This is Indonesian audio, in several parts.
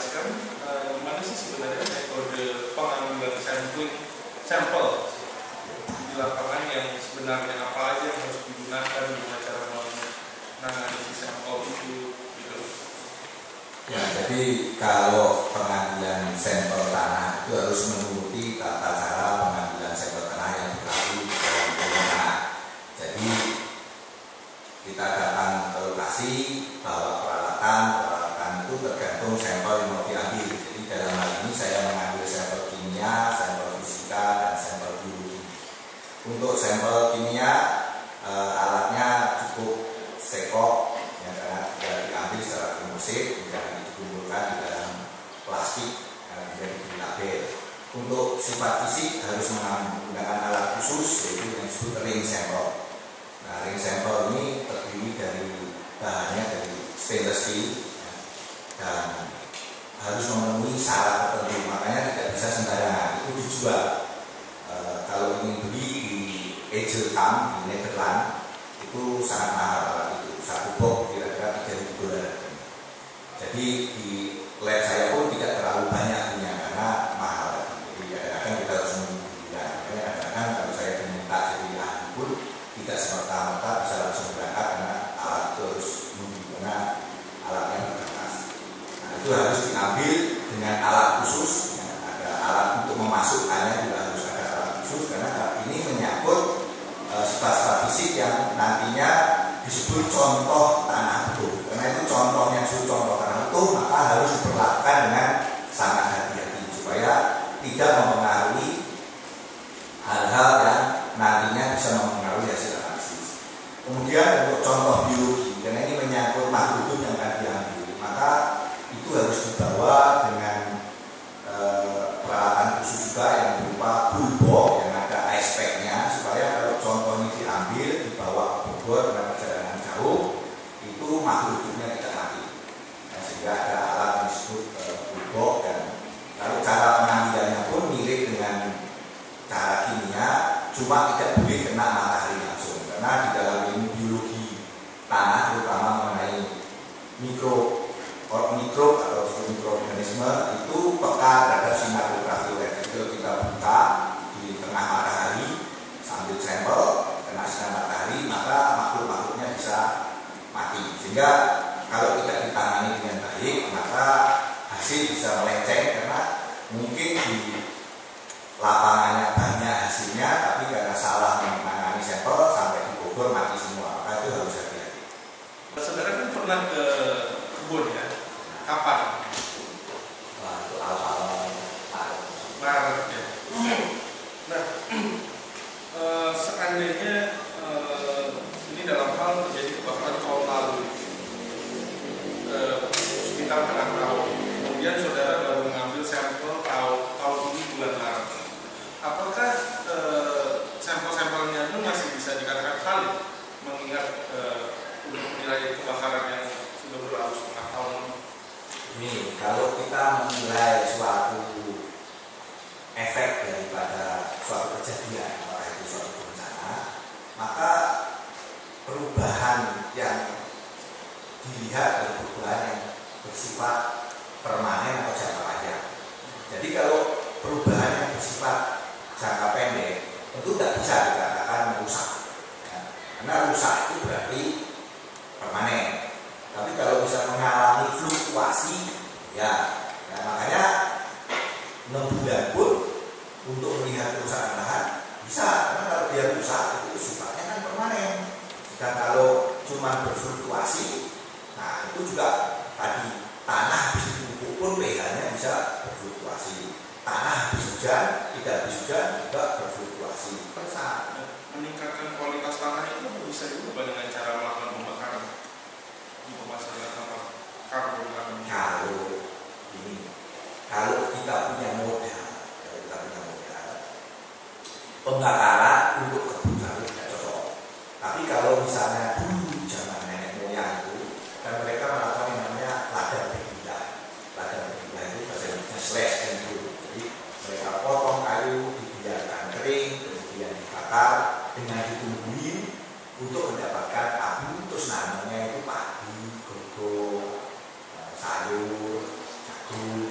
menjelaskan gimana sih sebenarnya metode pengambilan sampel di lapangan yang sebenarnya apa aja yang harus digunakan, gimana cara menangani sampel itu gitu. Ya, jadi kalau pengambilan sampel tanah itu harus menuruti tata cara pengambilan sampel tanah yang berlaku dalam tanah. Jadi kita datang ke lokasi, bawa peralatan itu tergantung sampel yang mau diambil. Jadi dalam hal ini saya mengambil sampel kimia, sampel fisika, dan sampel biologi. Untuk sampel kimia alatnya cukup sekop, ya, karena tidak diambil secara kumulsif, tidak dikumpulkan di dalam plastik, kemudian diberi label. Untuk sifat fisik harus menggunakan alat khusus, yaitu yang disebut ring sampel. Nah, ring sampel ini terdiri dari bahannya dari stainless steel, ya, dan harus memenuhi syarat tertentu, makanya tidak bisa sembarangan. Itu dijual. Kalau ingin beli di Ejelkamp di Nederland itu sangat mahal. Itu satu box kira-kira $3.000. Jadi di lab saya pun tidak terlalu banyak punya karena mahal. Jadi kadang-kadang kita harus menunggu bulan. Makanya kadang-kadang kalau saya diminta jadi ahli pun tidak semerta-merta bisa langsung berangkat karena alat itu harus menunggu karena alatnya terbatas. Nah, itu harus diambil dengan alat khusus. Ya, ada alat untuk memasukkannya juga harus ada alat khusus karena ini menyangkut sifat-sifat fisik yang nantinya disebut contoh tanah utuh. Karena itu contohnya disebut contoh tanah utuh, maka harus diperlakukan dengan sangat hati-hati supaya tidak mempengaruhi hal-hal yang nantinya bisa mempengaruhi hasil analisis. Kemudian untuk contoh biologi, karena ini menyangkut makhluk hidup yang akan diambil, maka itu harus dibawa dengan peralatan khusus juga yang berupa bulbok yang ada aspek-nya, supaya kalau contoh ini diambil dibawa ke Bogor dengan perjalanan jauh itu makhluk hidupnya tidak mati. Nah, sehingga ada alat yang disebut bulbok, dan kalau cara pengambilannya pun mirip dengan cara kimia, cuma tidak boleh kena matahari langsung karena di dalam ilmu biologi tanah terutama mengenai mikro atau mikroorganisme itu peka terhadap sinar ultraviolet. Jadi kita buka di tengah matahari sambil sampel kena sinar matahari, maka makhluk-makhluknya bisa mati. Sehingga kalau tidak ditangani dengan baik, maka hasil bisa melenceng karena mungkin di lapangannya banyak hasilnya, tapi karena salah menangani sampel sampai di Bogor mati semua. Maka itu harus hati-hati. Saudara kan pernah ke kebun ya? Kapan? Wah, itu awal Maret ya. Nah, seandainya ini dalam hal terjadi kebakaran tahun lalu sekitar tengah tahun, kemudian saudara baru mengambil sampel tahun ini bulan Maret, apakah sampel-sampelnya itu masih bisa dikatakan valid mengingat untuk menilai kebakaran yang sudah berlalu setengah tahun? Ini kalau kita menilai suatu efek daripada suatu kejadian, apakah itu suatu bencana, maka perubahan yang dilihat adalah perubahan yang bersifat permanen atau jangka panjang. Jadi kalau perubahan yang bersifat jangka pendek tentu tidak bisa dikatakan merusak, ya. Karena rusak itu berarti permanen. Tapi kalau bisa mengalami fluktuasi, ya makanya 6 bulan pun untuk melihat kerusakan lahan bisa, karena kalau dia rusak itu sifatnya kan permanen. Dan kalau cuma berfluktuasi, nah itu juga tadi tanah habis dipupuk pun pH-nya bisa berfluktuasi. Tanah habis hujan, tidak habis hujan juga berfluktuasi. Meningkatkan kualitas tanah itu bisa juga dengan cara melakukan pembakaran di pemasaran karbon. Kalau kita punya modal, pembakaran untuk kebun sawit tidak cocok. Tapi kalau misalnya dulu zaman nenek moyang itu, kan mereka melakukan yang namanya ladang berpindah. Ladang berpindah itu bahasa Indonesia slash and burn. Jadi mereka potong kayu, dibiarkan kering, kemudian dibakar dengan ditungguin untuk mendapatkan abu, terus nanamnya itu padi, gogok, sayur, jagung.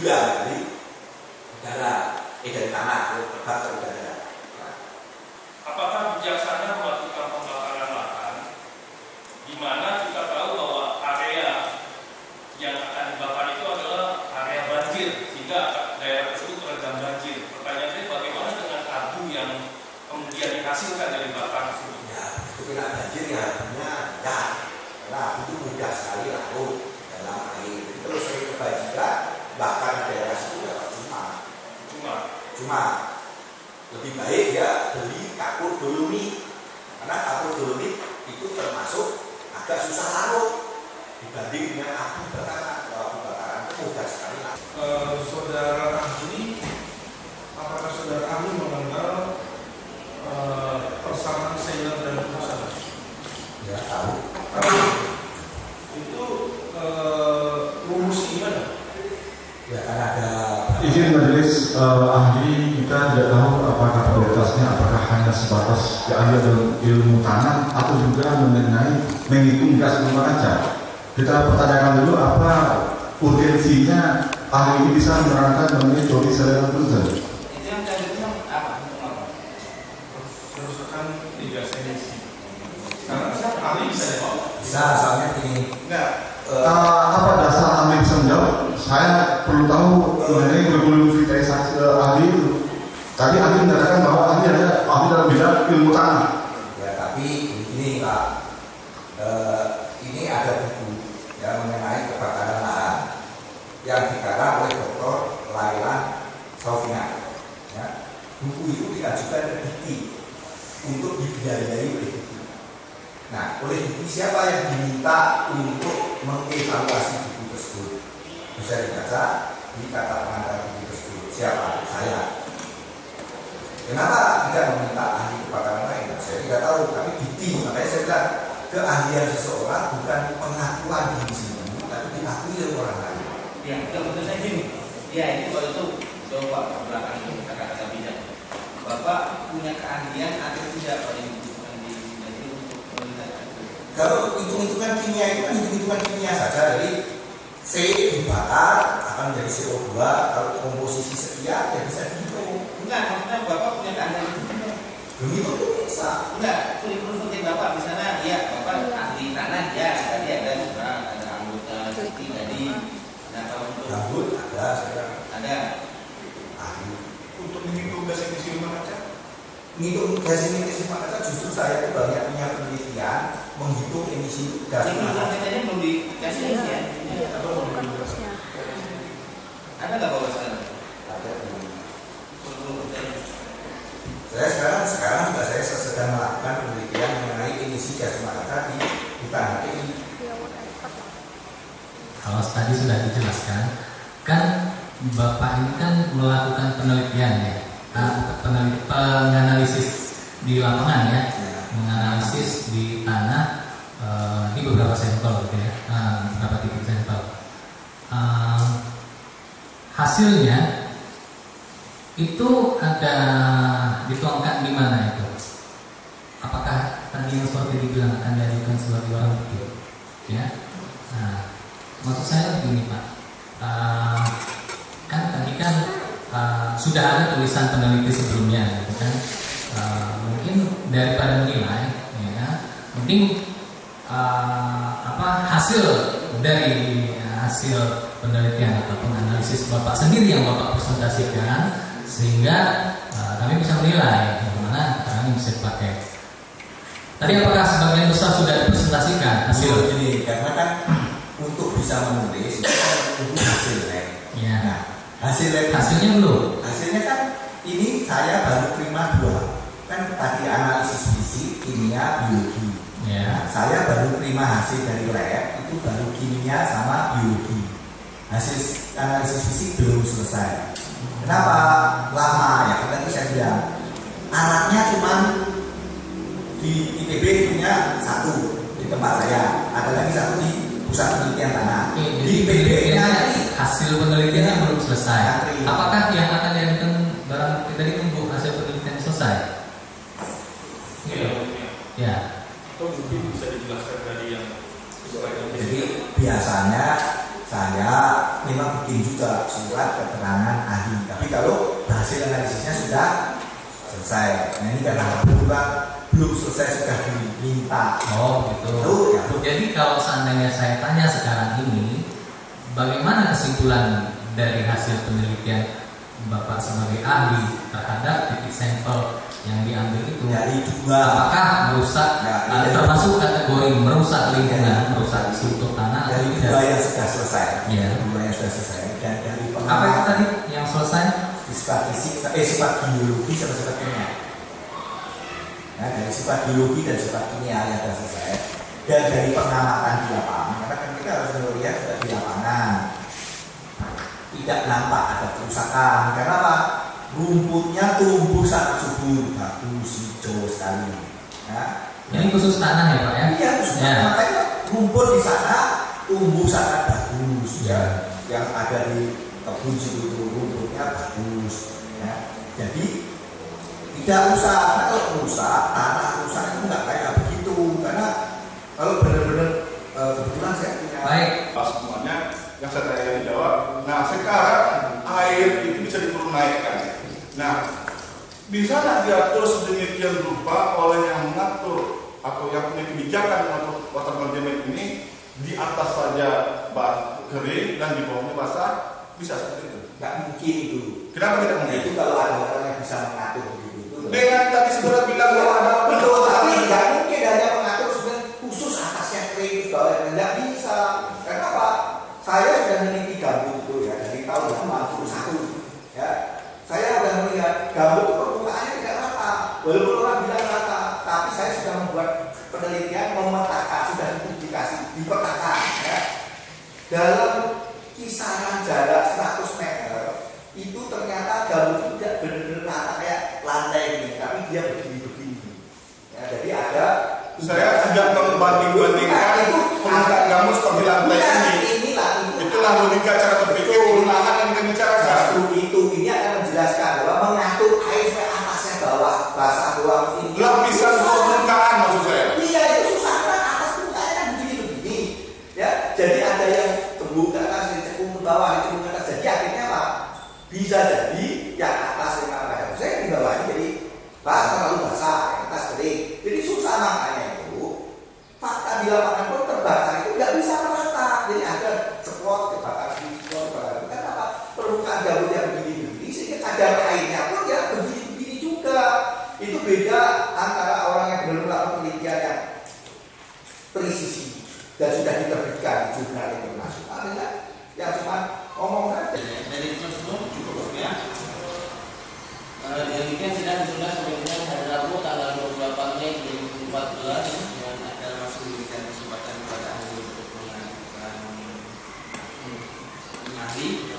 dibuang dari udara, dari tanah, terbang ke udara. Apakah bijaksana melakukan pembakaran lahan di mana kita tahu bahwa area yang akan dibakar itu adalah area banjir sehingga daerah tersebut terendam banjir. Pertanyaan saya, bagaimana dengan abu yang kemudian dihasilkan dari bakar tersebut? Ya, itu kena banjir ya artinya rendah, karena itu mudah sekali larut dalam air. Terus saya kebajikan bakar daerah itu ya cuma lebih baik ya beli kapur dolomit, karena kapur dolomit itu termasuk agak susah larut dibanding dengan abu bakaran. Kalau abu bakaran itu mudah sekali larut. Saudara ahli, apakah saudara ahli mengenal persamaan Sailor dan Pusat? Ya, tahu. Itu rumus gimana? Ya, karena ada izin majelis ahli, kita tidak tahu apakah prioritasnya apakah hanya sebatas keahlian dalam ilmu tanah atau juga mengenai menghitung gas rumah kaca. Kita pertanyakan dulu apa urgensinya ahli ini bisa menerangkan mengenai teori Sailor Brunson. Itu yang tadi itu apa? Kerusakan di gas emisi. Sekarang ahli bisa jawab? bisa, soalnya ini Enggak. Apa dasar ahli bisa menjawab? Saya perlu tahu mengenai kurikulum vitaisasi ahli itu. Tadi ahli menyatakan bahwa ahli adalah ahli dalam bidang ilmu tanah. ya, tapi ini Pak, ini ada buku yang mengenai kebakaran lahan yang dikarang oleh Dr. Laila Sofina. Ya. Buku itu diajukan ke Dikti untuk dibiayai oleh Dikti. Nah, oleh Dikti siapa yang diminta untuk mengevaluasi buku tersebut? Bisa dibaca di kata pengantar buku tersebut. Siapa? Saya. Kenapa tidak meminta ahli kebakaran lain? Saya tidak tahu, tapi Dikti. Makanya saya bilang keahlian seseorang bukan pengakuan diri sendiri, tapi diakui oleh orang lain. Ya, betul saya gini. Ya, ini kalau itu coba belakang itu kata-kata bijak. Bapak punya keahlian atau tidak pada hitungan di untuk meningkatkan itu? Kalau hitung-hitungan kimia itu kan hitung-hitungan kimia saja. Jadi C dibakar akan menjadi CO2. Kalau komposisi sekian ya bisa dihitung. Enggak, maksudnya Bapak punya keahlian itu tidak? Begitu tuh bisa. Enggak, kurikulum penting Bapak di sana, ya Bapak ahli tanah, ya tadi ada juga ada anggota seperti tadi. Nah, kalau untuk Gambut ada, saya ada ahli. Untuk menghitung gas emisi rumah kaca? Menghitung gas emisi rumah kaca justru saya itu banyak punya penelitian menghitung emisi gas kurikulum rumah kaca. pentingnya belum dikasih ya. Ada nggak Bapak sekarang? Ada di Kurikulum penting. Saya sekarang juga saya sedang melakukan penelitian mengenai emisi gas rumah kaca di hutan HTI. Kalau tadi sudah dijelaskan, kan Bapak ini kan melakukan penelitian ya, penganalisis di lapangan ya, menganalisis di tanah di beberapa sampel gitu ya, beberapa titik sampel. Hasilnya itu ada dituangkan di mana itu? Apakah tadi yang seperti dibilang akan diajukan sebagai barang bukti? Ya. Nah, maksud saya begini Pak, kan tadi kan sudah ada tulisan peneliti sebelumnya, gitu kan? Mungkin daripada menilai, ya, mungkin hasil dari hasil penelitian ataupun analisis Bapak sendiri yang Bapak presentasikan, sehingga kami bisa menilai yang mana ini bisa dipakai. Tadi apakah sebagian besar sudah dipresentasikan hasil? Ini karena kan untuk bisa menulis itu untuk hasil lab. Ya. Nah, hasil lab Hasilnya belum. hasilnya kan ini saya baru terima 2. Kan tadi analisis fisik, kimia, biologi. Ya. Nah, saya baru terima hasil dari lab itu baru kimia sama biologi. Hasil analisis fisik belum selesai. Kenapa lama ya? Karena tadi saya bilang alatnya cuma di ITB punya 1 di tempat saya, ada lagi 1 di pusat penelitian tanah. Di ITB-nya hasil penelitiannya belum selesai. Antri. Apakah yang akan diajukan barang bukti tadi tunggu hasil penelitian selesai? Iya. Ya. Atau mungkin bisa dijelaskan dari yang sesuai dengan Jadi biasanya saya memang bikin juga surat keterangan ahli. Tapi kalau hasil analisisnya sudah selesai. Nah ini karena kebetulan belum selesai sudah diminta. Oh gitu. Ya. Jadi kalau seandainya saya tanya sekarang ini, bagaimana kesimpulan dari hasil penelitian Bapak sebagai ahli terhadap titik sampel yang diambil itu? Dari dua. Apakah merusak, termasuk kategori merusak lingkungan, merusak struktur tanah? Dari dua yang sudah selesai. Ya. Dua yang sudah selesai. Dan dari Apa itu tadi yang selesai? sifat fisik, sifat biologi sama sifat kimia. Nah, dari sifat biologi dan sifat kimia yang sudah selesai. Dan dari pengamatan di lapangan, karena kan kita harus melihat di lapangan tidak nampak ada kerusakan. Karena apa? Rumputnya tumbuh sangat subur, bagus, hijau sekali. Ya. Ini khusus tanah ya Pak ya? Iya, khusus tanah. Makanya rumput di sana tumbuh sangat bagus. Ya. Yang ada di kebun situ rumputnya bagus. Ya. Jadi tidak usah, karena kalau rusak, tanah rusak itu nggak kayak begitu. Karena kalau benar-benar kebetulan saya punya. Baik. Semuanya yang saya tanya dijawab. Nah sekarang air itu bisa diturunkan. Nah bisa nggak diatur sedemikian rupa oleh yang mengatur atau yang punya kebijakan mengatur water management ini di atas saja kering dan di bawahnya basah, bisa seperti itu? Nggak mungkin itu. Kenapa tidak mungkin? Itu kalau ada orang yang bisa mengatur begitu. Dengan tadi saudara bilang bahwa ada betul, tapi nggak mungkin hanya mengatur sebenarnya khusus atasnya kering bawahnya nggak bisa. Karena apa? Saya sudah meneliti gambut itu ya dari tahun 91 ya. Saya sudah melihat gambut itu permukaannya tidak rata. Walaupun orang bilang rata, tapi saya sudah membuat penelitian memetakan, sudah dipublikasi, dipetakan ya. Dalam kisaran jarak 100 meter itu ternyata gambut itu tidak benar-benar rata kayak lantai ini, tapi dia begini-begini. Ya, jadi ada. Saya tidak membanding-bandingkan permukaan gambut seperti lantai ini. Itulah logika cara berpikir lahan yang kita bicarakan. Itu ini akan menjelaskan bahwa mengatur air ke atasnya bawah basah bawah ini. Lapisan permukaan maksud saya. Iya itu susah karena atas permukaannya kan begini-begini. Ya, jadi ada yang terbuka atas, dicekung ke bawah, dicekung ke atas. Jadi akhirnya apa? Bisa jadi yang atas yang ada saya di bawah ini jadi terlalu basah, yang atas kering. Jadi susah makanya itu. Fakta di lapangan pun terbakar itu nggak bisa merata. Jadi ada spot kebakar di spot kebakar. Karena apa? Permukaan gambutnya begini-begini sehingga kadar airnya pun ya begini-begini juga. Itu beda antara orang yang belum melakukan penelitian yang presisi dan sudah diterbitkan di jurnal internasional dengan yang cuma ngomong saja. Dari tersebut cukup ya. Demikian sidang ditunda sampai dengan hari Rabu tanggal 28 Mei 2014 dengan acara masuk diberikan kesempatan kepada ahli untuk mengajukan ahli